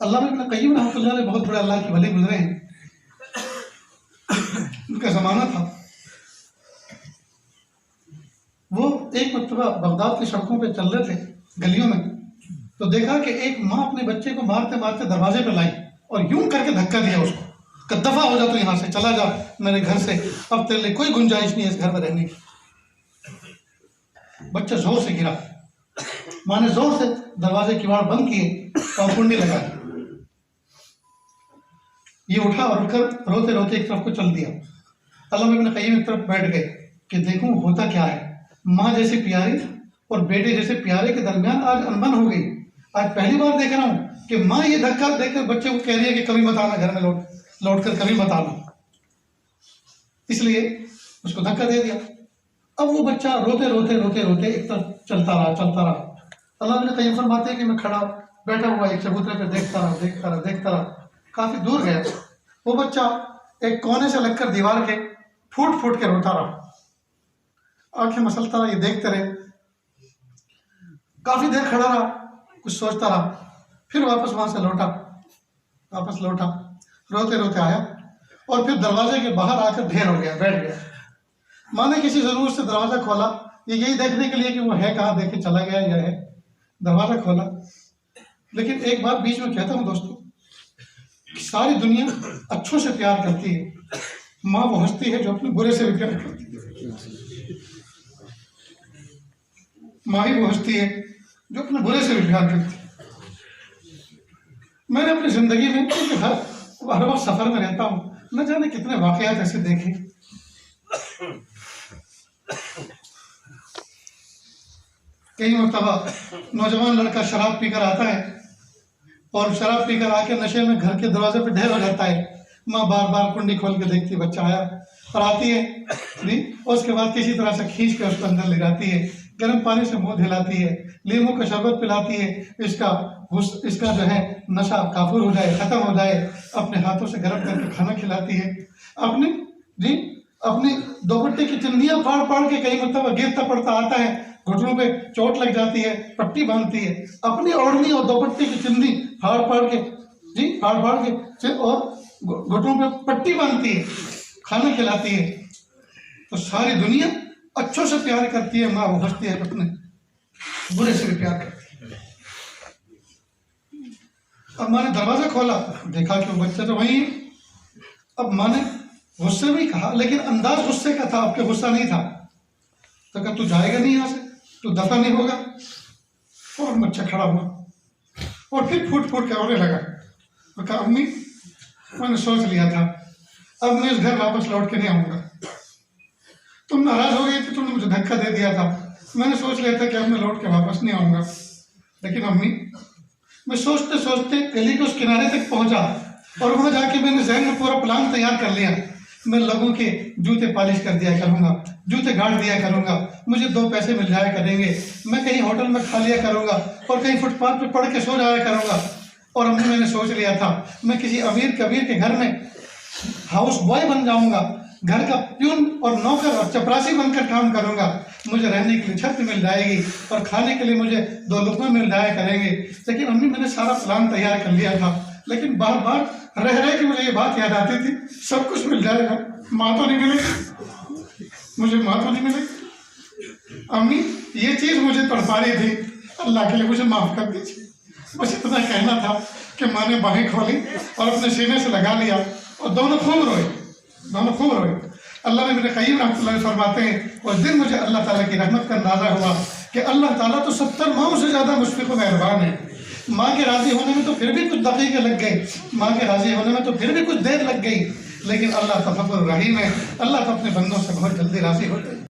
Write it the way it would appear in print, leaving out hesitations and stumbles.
अल्लामा इब्न क़य्यिम रहमतुल्लाह अलैह बहुत बड़े अल्लाह के वली गुजरे हैं। उनका ज़माना था, वो एक मरतबा बगदाद की सड़कों पे चल रहे थे गलियों में, तो देखा कि एक माँ अपने बच्चे को मारते मारते दरवाजे पे लाई और यूं करके धक्का दिया उसको कि दफा हो जा, तो यहाँ से चला जा मेरे घर से, अब तेरे लिए कोई गुंजाइश नहीं है इस घर में रहने की। बच्चा जोर से गिरा, माँ ने जोर से दरवाजे किवाड़ बंद किए और कुंडी लगा दी। ये उठा और उठकर रोते रोते एक तरफ को चल दिया। अल्लामा इब्न क़य्यिम एक तरफ बैठ गए कि देखूं होता क्या है। माँ जैसे प्यारी और बेटे जैसे प्यारे के दरमियान आज अनबन हो गई। आज पहली बार देख रहा हूँ कि माँ ये धक्का देकर बच्चे को कह रही है कि कभी मत आना घर में, लौट कर कभी मत आना, इसलिए उसको धक्का दे दिया। अब वो बच्चा रोते रोते रोते रोते एक तरफ चलता रहा। अल्लाह इब्न क़य्यिम फरमाते हैं कि मैं खड़ा बैठा हुआ एक चबूतरे पे देखता रहा। काफी दूर गया, वो बच्चा एक कोने से लगकर दीवार के फूट फूट के रोता रहा। आंखें मसलता रहा, ये देखते रहे। काफी देर खड़ा रहा, कुछ सोचता रहा, फिर वापस वहां से लौटा, रोते रोते आया और फिर दरवाजे के बाहर आकर ढेर हो गया, बैठ गया। माँ ने किसी जरूरत से दरवाजा खोला, ये यही देखने के लिए कि वो है कहाँ, देखे चला गया या है। दरवाजा खोला, लेकिन एक बात बीच में कहता हूँ दोस्तों, सारी दुनिया अच्छों से प्यार करती है, माँ वो हंसती है जो अपने बुरे से भी प्यार करती है। माँ ही वो हंसती है जो अपने बुरे से भी प्यार करती है। मैंने अपनी जिंदगी में हर वक्त सफर में रहता हूँ, न जाने कितने वाकयात ऐसे देखे। कई मरतबा नौजवान लड़का शराब पीकर आता है और शराब पीकर आके नशे में घर के दरवाजे पे ढेर हो जाता है। माँ बार बार कुंडी खोल के देखती, बच्चा आया, और आती है और उसके बाद किसी तरह से खींच के उसको अंदर ले जाती है, गर्म पानी से मुंह धुलाती है, लीमू का शरबत पिलाती है, इसका जो है नशा काफूर हो जाए, खत्म हो जाए, अपने हाथों से गर्म करके खाना खिलाती है। अपनी दोपट्टे की चिंदियां फाड़ फाड़ के कई मरतबा गिरता पड़ता आता है, घुटनों पे चोट लग जाती है, पट्टी बांधती है, अपनी ओढ़नी और दोपट्टे की चिंदी फाड़ फाड़ के और घुटनों पे पट्टी बांधती है, खाना खिलाती है। तो सारी दुनिया अच्छों से प्यार करती है, माँ वो हंसती है, अपने बुरे से भी प्यार करती है। अब माँ ने दरवाजा खोला, देखा कि वो बच्चा तो वही है। अब माँ ने गुस्से में कहा, लेकिन अंदाज गुस्से का था, आपके गुस्सा नहीं था। तो कहा तू जाएगा नहीं यहाँ से, तू दफा नहीं होगा। और बच्चा खड़ा हुआ और फिर फूट फूट के रोने लगा। तो कहा अम्मी मैंने सोच लिया था, अब मैं इस घर वापस लौट के नहीं आऊँगा। तुम नाराज हो गई थी, तुमने मुझे धक्का दे दिया था, मैंने सोच लिया था कि अब मैं लौट के वापस नहीं आऊँगा। लेकिन अम्मी, मैं सोचते सोचते गली के उस किनारे तक पहुँचा और वहाँ जाके मैंने जहन में पूरा प्लान तैयार कर लिया। मैं लोगों के जूते पॉलिश कर दिया करूँगा, जूते गाड़ दिया करूँगा, मुझे 2 पैसे मिल जाया करेंगे, मैं कहीं होटल में खा लिया करूँगा और कहीं फुटपाथ पे पढ़ के सो जाया करूँगा। और अम्मी मैंने सोच लिया था मैं किसी अमीर कबीर के घर में हाउस बॉय बन जाऊँगा, घर का प्यून और नौकर और चपरासी बनकर काम करूँगा, मुझे रहने के लिए छत मिल जाएगी और खाने के लिए मुझे 2 लुक़मे मिल जाया करेंगे। लेकिन अम्मी मैंने सारा प्लान तैयार कर लिया था, लेकिन बार बार रह के मुझे ये बात याद आती थी, सब कुछ मिल जाएगा, माँ तो नहीं मिलेगी, मुझे माँ तो नहीं मिलेगी। अम्मी ये चीज़ मुझे तड़पा रही थी, अल्लाह के लिए मुझे माफ़ कर दीजिए। बस इतना कहना था कि माँ ने बाहें खोली और अपने सीने से लगा लिया और दोनों खूब रोए। अल्लाह ने इब्न क़य्यिम रहमतुल्लाह अलैह फरमाते हैं, उस दिन मुझे अल्लाह ताला की रहमत का अंदाज़ा हुआ कि अल्लाह ताला तो 70 माओं से ज़्यादा मुशफ़िक़ व मेहरबान है। माँ के राज़ी होने में तो फिर भी कुछ दक़ीक़े लग गए, माँ के राज़ी होने में तो फिर भी कुछ देर लग गई, लेकिन अल्लाह तो गफ़ूर रहीम है। अल्लाह तो अपने बंदों से बहुत जल्दी राज़ी होते हैं।